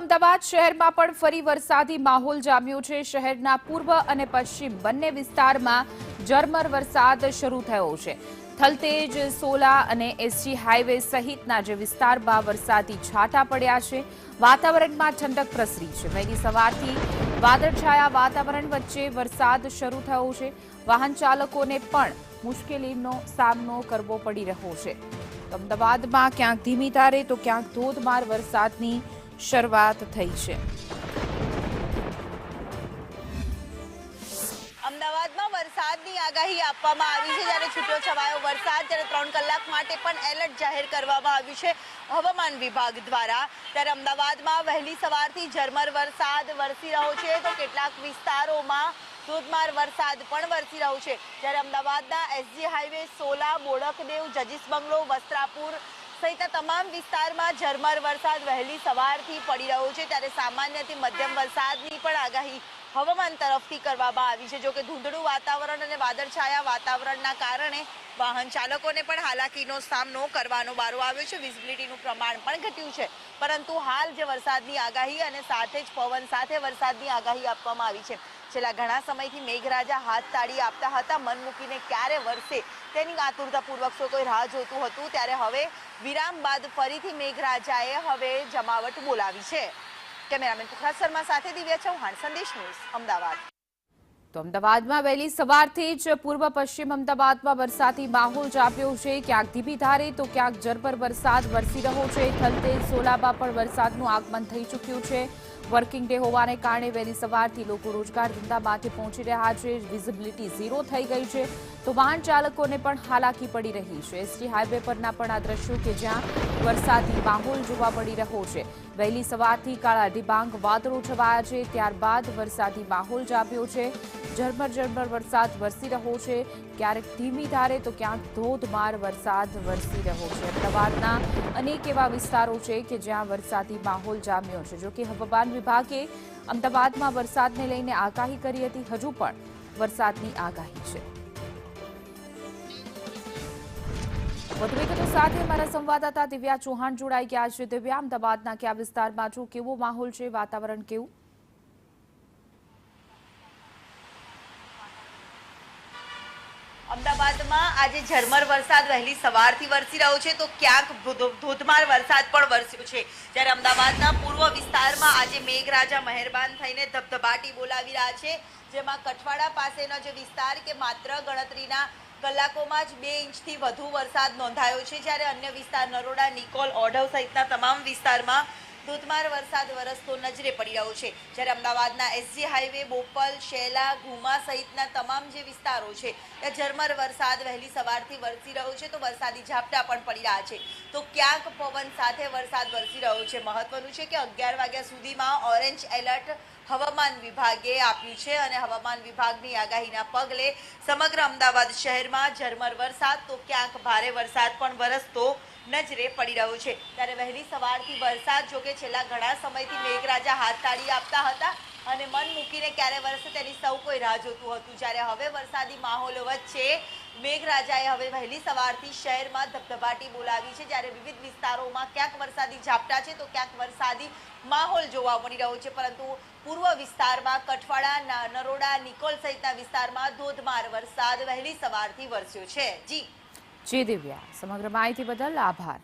અમદાવાદ શહેરમાં પણ ફરી વરસાદી માહોલ જામ્યો છે। શહેરના પૂર્વ અને પશ્ચિમ બંને વિસ્તારમાં ઝરમર વરસાદ શરૂ થયો છે। થલતેજ, સોલા અને એસજી હાઈવે સહિતના જે વિસ્તારમાં વરસાદી છાંટા પડ્યા છે। વાતાવરણમાં ઠંડક પ્રસરી છે। વહેલી સવારથી વાદળછાયા વાતાવરણ વચ્ચે વરસાદ શરૂ થયો છે। વાહન ચાલકોને પણ મુશ્કેલીનો સામનો કરવો પડી રહ્યો છે। અમદાવાદમાં ક્યાંક ધીમી ધારે તો ક્યાંક ધોધમાર વરસાદની શરૂઆત થઈ છે। અમદાવાદમાં વરસાદની આગાહી આપવામાં આવી છે, જ્યારે છૂટોછવાયો વરસાદ, જ્યારે 3 કલાક માટે પણ એલર્ટ જાહેર કરવામાં આવ્યું છે હવામાન વિભાગ દ્વારા। ત્યારે અમદાવાદમાં વહેલી સવારથી ઝરમર વરસાદ વરસી રહ્યો છે, તો કેટલાક વિસ્તારોમાં ધોધમાર વરસાદ પણ વરસી રહ્યો છે। જ્યારે અમદાવાદના એસજી હાઈવે, સોલા, બોડકદેવ, જજીસ બંગલો, વસ્ત્રાપુર સહિતના તમામ વિસ્તારમાં ઝરમર વરસાદ વહેલી સવારથી પડી રહ્યો છે। ત્યારે સામાન્યથી મધ્યમ વરસાદની પણ આગાહી હવામાન તરફથી કરવામાં આવી છે। જો કે ધૂંધળું વાતાવરણ અને વાદળછાયા વાતાવરણના કારણે વાહન ચાલકોને પણ હાલાકીનો સામનો કરવાનો વારો આવ્યો છે। વિઝિબિલિટીનું પ્રમાણ પણ ઘટ્યું છે, પરંતુ હાલ જે વરસાદની આગાહી અને સાથે જ પવન સાથે વરસાદની આગાહી આપવામાં આવી છે। છેલ્લા ઘણા સમયથી મેઘરાજા હાથ તાળી આપતા હતા, મન મૂકીને ક્યારે વરસે તેની આતુરતાપૂર્વક સૌ કોઈ રાહ જોતું હતું। ત્યારે હવે વિરામ બાદ ફરીથી મેઘરાજાએ હવે જમાવટ બોલાવી છે। કેમેરામેન પુખરાજ શર્મા સાથે દિવ્યા ચૌહાણ, સંદેશ ન્યૂઝ, અમદાવાદ। તો અમદાવાદમાં વહેલી સવારથી જ પૂર્વ પશ્ચિમ અમદાવાદમાં વરસાદી માહોલ જામ્યો છે। ક્યાંક ધીમી ધારે તો ક્યાંક ઝરમર વરસાદ વરસી રહ્યો છે। થલતેજ, સોલામાં પણ વરસાદનું આગમન થઈ ચૂક્યું છે। વર્કિંગ ડે હોવાને કારણે વહેલી સવારથી લોકો રોજગાર ધંધામાંથી પહોંચી રહ્યા છે। વિઝિબિલિટી ઝીરો થઈ ગઈ છે, તો વાહન ચાલકોને પણ હાલાકી પડી રહી છે। એસટી હાઈવે પરના પણ આ દ્રશ્યો કે જ્યાં વરસાદી માહોલ જોવા મળી રહ્યો છે। વહેલી સવારથી કાળા ડિબાંગ વાદળો છવાયા છે, ત્યારબાદ વરસાદી માહોલ જામ્યો છે। ઝરમર વરસાદ વરસી રહ્યો છે, ક્યારેક ધીમી ધારે તો ક્યાંક ધોધમાર વરસાદ વરસી રહ્યો છે। અમદાવાદના અનેક એવા વિસ્તારો છે કે જ્યાં વરસાદી માહોલ જામ્યો છે। જો કે હવામાન વિભાગે અમદાવાદમાં વરસાદને લઈને આગાહી કરી હતી, હજુ પણ વરસાદની આગાહી છે। વધુ વિગતો સાથે અમારા સંવાદદાતા દિવ્યા ચૌહાણ જોડાઈ ગયા છે। દિવ્યા, અમદાવાદના કયા વિસ્તારમાં છો, કેવો માહોલ છે, વાતાવરણ કેવું? અમદાવાદમાં આજે ઝરમર વરસાદ વહેલી સવારથી વરસી રહ્યો છે, તો ક્યાંક ધોધમાર વરસાદ પણ વરસ્યો છે। જ્યારે અમદાવાદના પૂર્વ વિસ્તારમાં આજે મેઘરાજા મહેરબાન થઈને ધબધબાટી બોલાવી રહ્યા છે, જેમાં કઠવાડા પાસેનો જે વિસ્તાર કે માત્ર ગણતરીના કલાકોમાં જ 2 ઇંચથી વધુ વરસાદ નોંધાયો છે। જ્યારે અન્ય વિસ્તાર નરોડા, નિકોલ, ઓઢવ સહિતના તમામ વિસ્તારમાં ધોધમાર વરસાદ વરસતો નજરે પડી રહ્યો છે। જ્યારે અમદાવાદના એસજી હાઈવે, બોપલ, શેલા, ઘુમા સહિતના તમામ જે વિસ્તારો છે ત્યાં ઝરમર વરસાદ વહેલી સવારથી વરસી રહ્યો છે, તો વરસાદી ઝાપટા પણ પડી રહ્યા છે, તો ક્યાંક પવન સાથે વરસાદ વરસી રહ્યો છે। મહત્વનું છે કે 11 વાગ્યા સુધીમાં ઓરેન્જ એલર્ટ હવામાન વિભાગે આપ્યું છે, અને હવામાન વિભાગની આગાહીના પગલે સમગ્ર અમદાવાદ શહેરમાં ઝરમર વરસાદ તો ક્યાંક ભારે વરસાદ પણ વરસતો નજરે પડી રહ્યો છે। ત્યારે વહેલી સવારથી વરસાદ, જો કે છેલ્લા ઘણા સમયથી મેઘરાજા હાથ તાળી આપતા હતા અને મન મૂકીને ક્યારે વરસે તેની સૌ કોઈ રાહ જોતું હતું, જ્યારે હવે વરસાદી માહોલ વચ્ચે મેઘરાજાએ હવે વહેલી સવારથી શહેરમાં ધબધબાટી બોલાવી છે। જ્યારે વિવિધ વિસ્તારોમાં ક્યાંક વરસાદી ઝાપટા છે, તો ક્યાંક વરસાદી માહોલ જોવા મળી રહ્યો છે, પરંતુ પૂર્વ વિસ્તારમાં કઠવાડા, નરોડા, નિકોલ સહિતના વિસ્તારમાં ધોધમાર વરસાદ વહેલી સવારથી વરસ્યો છે। જી દિવ્યા, સમગ્ર માહિતી બદલ આભાર।